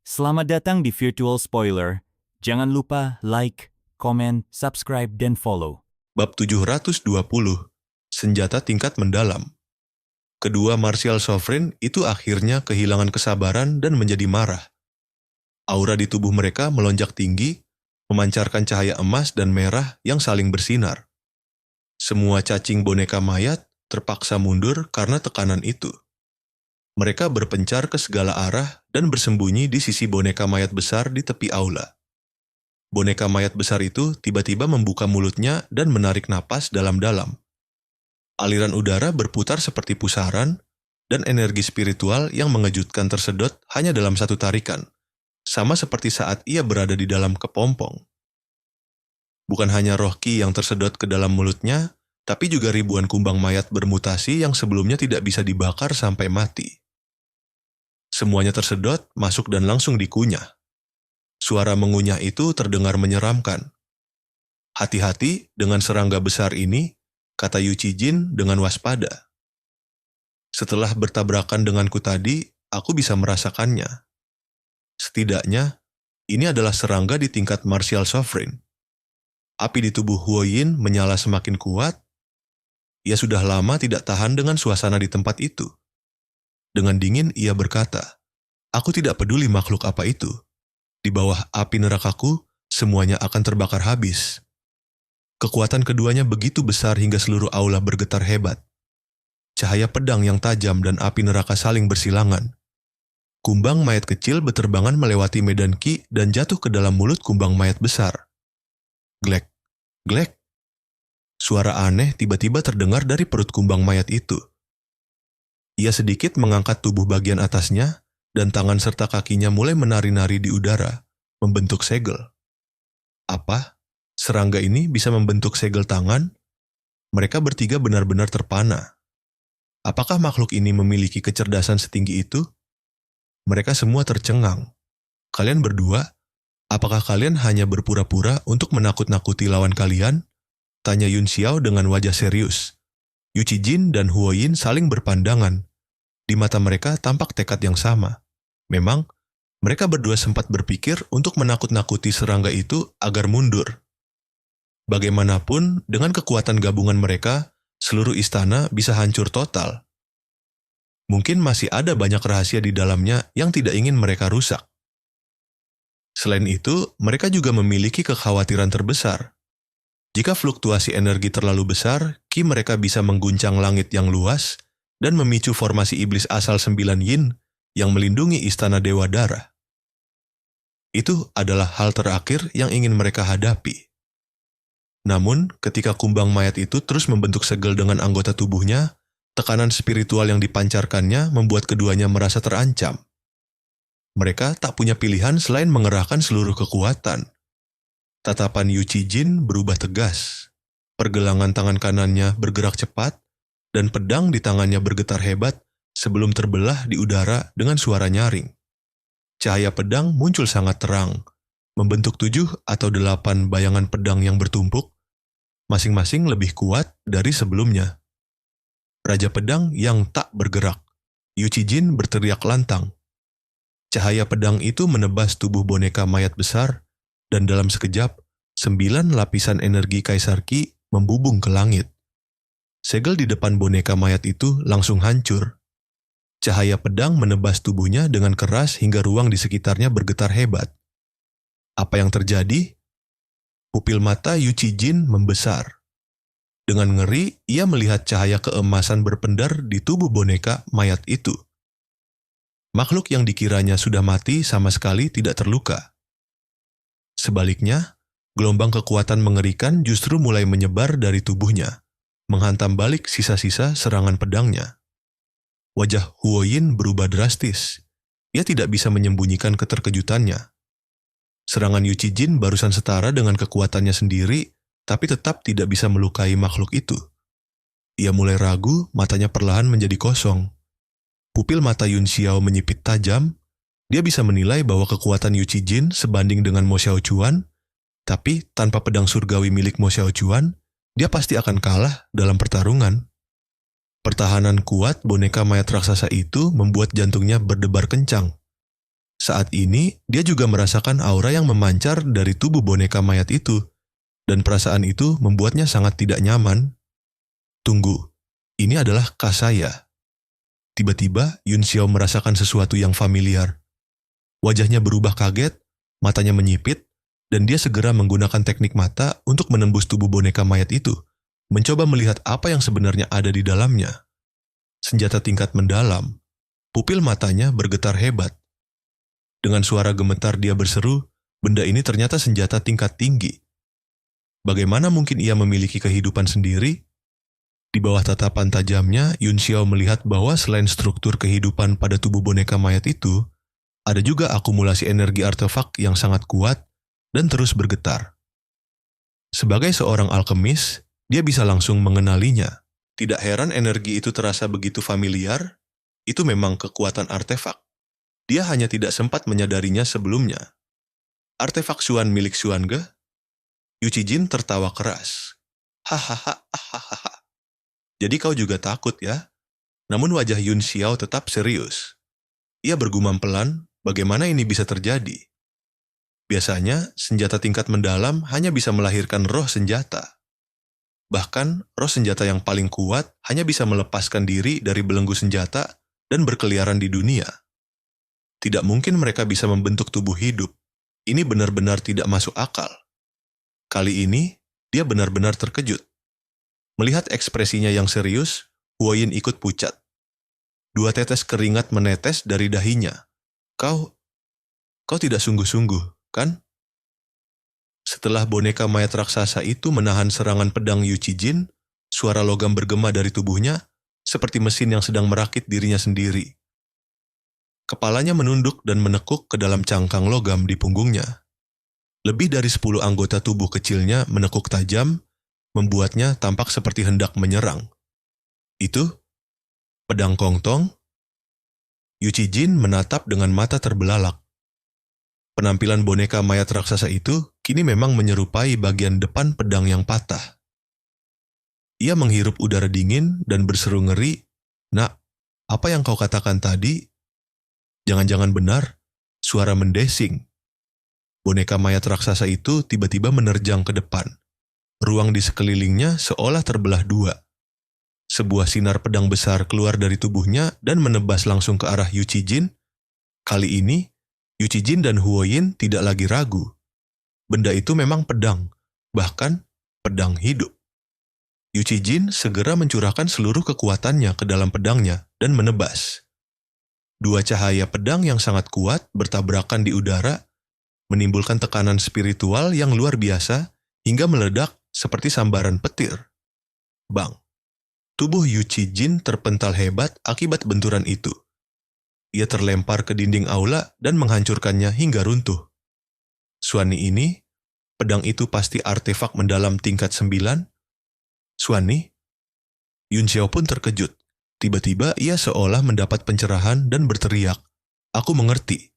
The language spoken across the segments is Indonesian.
Selamat datang di Virtual Spoiler. Jangan lupa like, komen, subscribe, dan follow. Bab 720, Senjata Tingkat Mendalam. Kedua Martial Sovereign itu akhirnya kehilangan kesabaran dan menjadi marah. Aura di tubuh mereka melonjak tinggi, memancarkan cahaya emas dan merah yang saling bersinar. Semua cacing boneka mayat terpaksa mundur karena tekanan itu. Mereka berpencar ke segala arah dan bersembunyi di sisi boneka mayat besar di tepi aula. Boneka mayat besar itu tiba-tiba membuka mulutnya dan menarik napas dalam-dalam. Aliran udara berputar seperti pusaran, dan energi spiritual yang mengejutkan tersedot hanya dalam satu tarikan, sama seperti saat ia berada di dalam kepompong. Bukan hanya roh Ki yang tersedot ke dalam mulutnya, tapi juga ribuan kumbang mayat bermutasi yang sebelumnya tidak bisa dibakar sampai mati. Semuanya tersedot, masuk dan langsung dikunyah. Suara mengunyah itu terdengar menyeramkan. "Hati-hati dengan serangga besar ini," kata Yu Cijin dengan waspada. "Setelah bertabrakan denganku tadi, aku bisa merasakannya. Setidaknya, ini adalah serangga di tingkat Martial Sovereign." Api di tubuh Huo Yin menyala semakin kuat. Ia sudah lama tidak tahan dengan suasana di tempat itu. Dengan dingin ia berkata, "Aku tidak peduli makhluk apa itu. Di bawah api nerakaku, semuanya akan terbakar habis." Kekuatan keduanya begitu besar hingga seluruh aula bergetar hebat. Cahaya pedang yang tajam dan api neraka saling bersilangan. Kumbang mayat kecil beterbangan melewati medan Ki dan jatuh ke dalam mulut kumbang mayat besar. Glek, glek. Suara aneh tiba-tiba terdengar dari perut kumbang mayat itu. Ia sedikit mengangkat tubuh bagian atasnya, dan tangan serta kakinya mulai menari-nari di udara, membentuk segel. Apa? Serangga ini bisa membentuk segel tangan? Mereka bertiga benar-benar terpana. Apakah makhluk ini memiliki kecerdasan setinggi itu? Mereka semua tercengang. "Kalian berdua, apakah kalian hanya berpura-pura untuk menakut-nakuti lawan kalian?" tanya Yun Xiao dengan wajah serius. Yu Cijin dan Huo Yin saling berpandangan. Di mata mereka tampak tekad yang sama. Memang, mereka berdua sempat berpikir untuk menakut-nakuti serangga itu agar mundur. Bagaimanapun, dengan kekuatan gabungan mereka, seluruh istana bisa hancur total. Mungkin masih ada banyak rahasia di dalamnya yang tidak ingin mereka rusak. Selain itu, mereka juga memiliki kekhawatiran terbesar. Jika fluktuasi energi terlalu besar, Ki mereka bisa mengguncang langit yang luas dan memicu formasi iblis asal 9 Yin yang melindungi istana Dewa Darah. Itu adalah hal terakhir yang ingin mereka hadapi. Namun, ketika kumbang mayat itu terus membentuk segel dengan anggota tubuhnya, tekanan spiritual yang dipancarkannya membuat keduanya merasa terancam. Mereka tak punya pilihan selain mengerahkan seluruh kekuatan. Tatapan Yu Cijin berubah tegas. Pergelangan tangan kanannya bergerak cepat, dan pedang di tangannya bergetar hebat sebelum terbelah di udara dengan suara nyaring. Cahaya pedang muncul sangat terang, membentuk 7 atau 8 bayangan pedang yang bertumpuk, masing-masing lebih kuat dari sebelumnya. Raja pedang yang tak bergerak. Yu Cijin berteriak lantang. Cahaya pedang itu menebas tubuh boneka mayat besar, dan dalam sekejap, 9 lapisan energi Kaisar Ki membubung ke langit. Segel di depan boneka mayat itu langsung hancur. Cahaya pedang menebas tubuhnya dengan keras hingga ruang di sekitarnya bergetar hebat. Apa yang terjadi? Pupil mata Yu Cijin membesar. Dengan ngeri, ia melihat cahaya keemasan berpendar di tubuh boneka mayat itu. Makhluk yang dikiranya sudah mati sama sekali tidak terluka. Sebaliknya, gelombang kekuatan mengerikan justru mulai menyebar dari tubuhnya, menghantam balik sisa-sisa serangan pedangnya. Wajah Huo Yin berubah drastis. Ia tidak bisa menyembunyikan keterkejutannya. Serangan Yu Cijin barusan setara dengan kekuatannya sendiri, tapi tetap tidak bisa melukai makhluk itu. Ia mulai ragu, matanya perlahan menjadi kosong. Pupil mata Yun Xiao menyipit tajam. Dia bisa menilai bahwa kekuatan Yu Cijin sebanding dengan Mo Xiaochuan, tapi tanpa pedang surgawi milik Mo Xiaochuan, dia pasti akan kalah dalam pertarungan. Pertahanan kuat boneka mayat raksasa itu membuat jantungnya berdebar kencang. Saat ini, dia juga merasakan aura yang memancar dari tubuh boneka mayat itu, dan perasaan itu membuatnya sangat tidak nyaman. Tunggu, ini adalah Kasaya. Tiba-tiba, Yun Xiao merasakan sesuatu yang familiar. Wajahnya berubah kaget, matanya menyipit, dan dia segera menggunakan teknik mata untuk menembus tubuh boneka mayat itu, mencoba melihat apa yang sebenarnya ada di dalamnya. Senjata tingkat mendalam, pupil matanya bergetar hebat. Dengan suara gemetar dia berseru, benda ini ternyata senjata tingkat tinggi. Bagaimana mungkin ia memiliki kehidupan sendiri? Di bawah tatapan tajamnya, Yun Xiao melihat bahwa selain struktur kehidupan pada tubuh boneka mayat itu, ada juga akumulasi energi artefak yang sangat kuat dan terus bergetar. Sebagai seorang alkemis, dia bisa langsung mengenalinya. Tidak heran energi itu terasa begitu familiar, itu memang kekuatan artefak. Dia hanya tidak sempat menyadarinya sebelumnya. Artefak Xuan milik Xuan Ge? Yu Cijin tertawa keras. Hahaha, hahaha. Jadi kau juga takut ya? Namun wajah Yun Xiao tetap serius. Ia bergumam pelan, bagaimana ini bisa terjadi? Biasanya, senjata tingkat mendalam hanya bisa melahirkan roh senjata. Bahkan, roh senjata yang paling kuat hanya bisa melepaskan diri dari belenggu senjata dan berkeliaran di dunia. Tidak mungkin mereka bisa membentuk tubuh hidup. Ini benar-benar tidak masuk akal. Kali ini, dia benar-benar terkejut. Melihat ekspresinya yang serius, Huo Yin ikut pucat. 2 tetes keringat menetes dari dahinya. Kau tidak sungguh-sungguh, kan? Setelah boneka mayat raksasa itu menahan serangan pedang Yu Cijin, suara logam bergema dari tubuhnya, seperti mesin yang sedang merakit dirinya sendiri. Kepalanya menunduk dan menekuk ke dalam cangkang logam di punggungnya. Lebih dari 10 anggota tubuh kecilnya menekuk tajam, membuatnya tampak seperti hendak menyerang. Itu, pedang kongtong. Yu Cijin menatap dengan mata terbelalak. Penampilan boneka mayat raksasa itu kini memang menyerupai bagian depan pedang yang patah. Ia menghirup udara dingin dan berseru ngeri, "Nak, apa yang kau katakan tadi? Jangan-jangan benar?" Suara mendesing. Boneka mayat raksasa itu tiba-tiba menerjang ke depan. Ruang di sekelilingnya seolah terbelah 2. Sebuah sinar pedang besar keluar dari tubuhnya dan menebas langsung ke arah Yu Cijin. Kali ini, Yu Cijin dan Huo Yin tidak lagi ragu. Benda itu memang pedang, bahkan pedang hidup. Yu Cijin segera mencurahkan seluruh kekuatannya ke dalam pedangnya dan menebas. 2 cahaya pedang yang sangat kuat bertabrakan di udara, menimbulkan tekanan spiritual yang luar biasa hingga meledak seperti sambaran petir. Bang! Tubuh Yu Cijin terpental hebat akibat benturan itu. Ia terlempar ke dinding aula dan menghancurkannya hingga runtuh. Suani ini, pedang itu pasti artefak mendalam tingkat 9. Suani? Yun Xiao pun terkejut. Tiba-tiba ia seolah mendapat pencerahan dan berteriak, "Aku mengerti.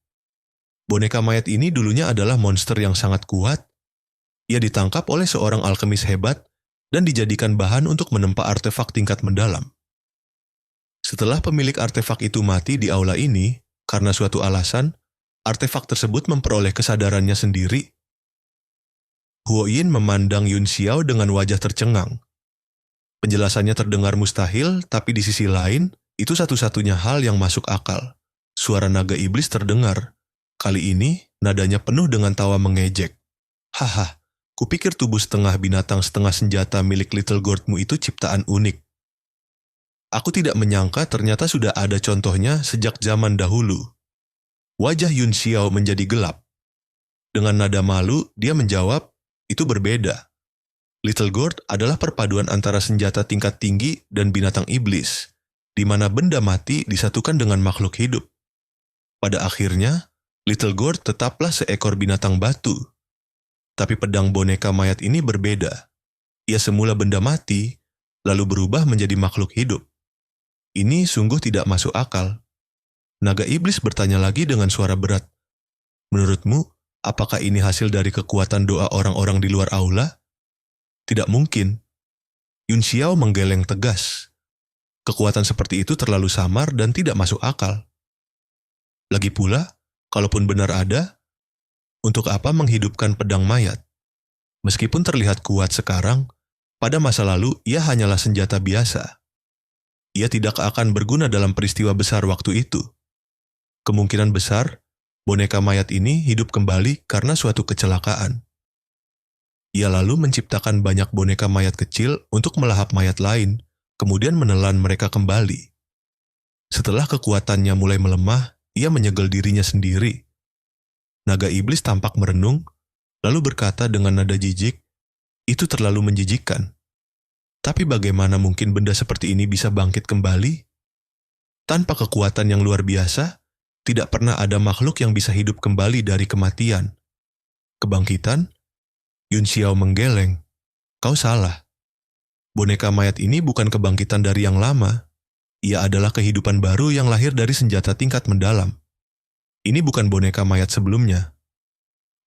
Boneka mayat ini dulunya adalah monster yang sangat kuat. Ia ditangkap oleh seorang alkemis hebat dan dijadikan bahan untuk menempa artefak tingkat mendalam. Setelah pemilik artefak itu mati di aula ini, karena suatu alasan, artefak tersebut memperoleh kesadarannya sendiri." Huo Yin memandang Yun Xiao dengan wajah tercengang. Penjelasannya terdengar mustahil, tapi di sisi lain, itu satu-satunya hal yang masuk akal. Suara naga iblis terdengar. Kali ini, nadanya penuh dengan tawa mengejek. "Haha, kupikir tubuh setengah binatang setengah senjata milik Little Gourdmu itu ciptaan unik. Aku tidak menyangka ternyata sudah ada contohnya sejak zaman dahulu." Wajah Yun Xiao menjadi gelap. Dengan nada malu, dia menjawab, "Itu berbeda. Little Gourd adalah perpaduan antara senjata tingkat tinggi dan binatang iblis, di mana benda mati disatukan dengan makhluk hidup. Pada akhirnya, Little Gourd tetaplah seekor binatang batu. Tapi pedang boneka mayat ini berbeda. Ia semula benda mati, lalu berubah menjadi makhluk hidup. Ini sungguh tidak masuk akal." Naga iblis bertanya lagi dengan suara berat, "Menurutmu, apakah ini hasil dari kekuatan doa orang-orang di luar aula?" "Tidak mungkin." Yun Xiao menggeleng tegas. Kekuatan seperti itu terlalu samar dan tidak masuk akal. Lagi pula, Kalaupun benar ada, untuk apa menghidupkan pedang mayat? Meskipun terlihat kuat sekarang, pada masa lalu ia hanyalah senjata biasa. Ia tidak akan berguna dalam peristiwa besar waktu itu. Kemungkinan besar, boneka mayat ini hidup kembali karena suatu kecelakaan. Ia lalu menciptakan banyak boneka mayat kecil untuk melahap mayat lain, kemudian menelan mereka kembali. Setelah kekuatannya mulai melemah, ia menyegel dirinya sendiri. Naga iblis tampak merenung, lalu berkata dengan nada jijik, "Itu terlalu menjijikkan. Tapi bagaimana mungkin benda seperti ini bisa bangkit kembali? Tanpa kekuatan yang luar biasa, tidak pernah ada makhluk yang bisa hidup kembali dari kematian." Kebangkitan? Yun Xiao menggeleng. "Kau salah. Boneka mayat ini bukan kebangkitan dari yang lama. Ia adalah kehidupan baru yang lahir dari senjata tingkat mendalam. Ini bukan boneka mayat sebelumnya."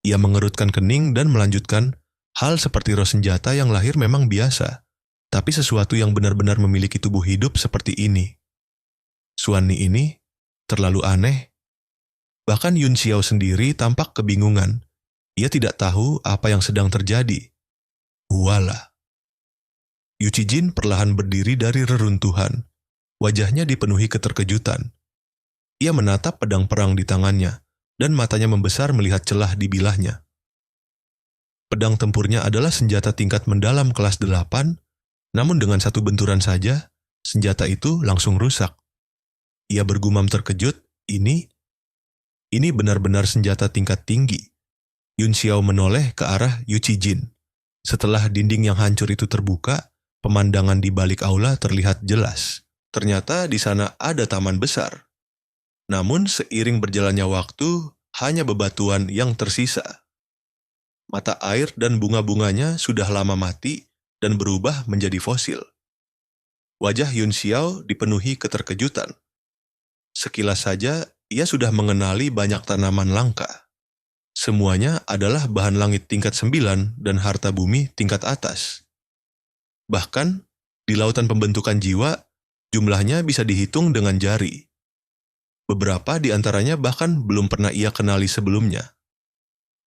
Ia mengerutkan kening dan melanjutkan, "Hal seperti roh senjata yang lahir memang biasa, tapi sesuatu yang benar-benar memiliki tubuh hidup seperti ini. Suani ini terlalu aneh." Bahkan Yun Xiao sendiri tampak kebingungan. Ia tidak tahu apa yang sedang terjadi. Walah. Yu Cijin perlahan berdiri dari reruntuhan. Wajahnya dipenuhi keterkejutan. Ia menatap pedang perang di tangannya, dan matanya membesar melihat celah di bilahnya. Pedang tempurnya adalah senjata tingkat mendalam kelas 8, namun dengan satu benturan saja, senjata itu langsung rusak. Ia bergumam terkejut, ini benar-benar senjata tingkat tinggi." Yun Xiao menoleh ke arah Yu Cijin. Setelah dinding yang hancur itu terbuka, pemandangan di balik aula terlihat jelas. Ternyata di sana ada taman besar. Namun seiring berjalannya waktu, hanya bebatuan yang tersisa. Mata air dan bunga-bunganya sudah lama mati dan berubah menjadi fosil. Wajah Yun Xiao dipenuhi keterkejutan. Sekilas saja, ia sudah mengenali banyak tanaman langka. Semuanya adalah bahan langit tingkat 9 dan harta bumi tingkat atas. Bahkan, di lautan pembentukan jiwa, jumlahnya bisa dihitung dengan jari. Beberapa di antaranya bahkan belum pernah ia kenali sebelumnya.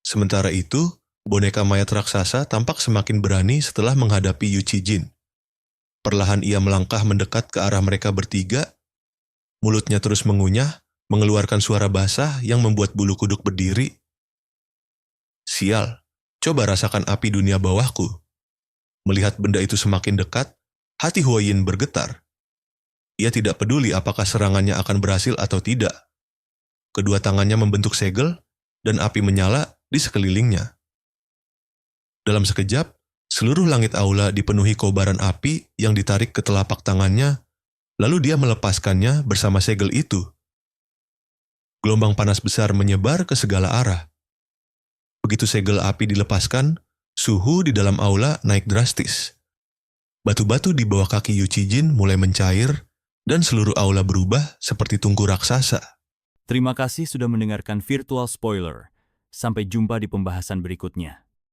Sementara itu, boneka mayat raksasa tampak semakin berani setelah menghadapi Yu Cijin. Perlahan ia melangkah mendekat ke arah mereka bertiga. Mulutnya terus mengunyah, mengeluarkan suara basah yang membuat bulu kuduk berdiri. "Sial, coba rasakan api dunia bawahku." Melihat benda itu semakin dekat, hati Huayin bergetar. Ia tidak peduli apakah serangannya akan berhasil atau tidak. Kedua tangannya membentuk segel, dan api menyala di sekelilingnya. Dalam sekejap, seluruh langit aula dipenuhi kobaran api yang ditarik ke telapak tangannya, lalu dia melepaskannya bersama segel itu. Gelombang panas besar menyebar ke segala arah. Begitu segel api dilepaskan, suhu di dalam aula naik drastis. Batu-batu di bawah kaki Yu Cijin mulai mencair, dan seluruh aula berubah seperti tungku raksasa. Terima kasih sudah mendengarkan Virtual Spoiler. Sampai jumpa di pembahasan berikutnya.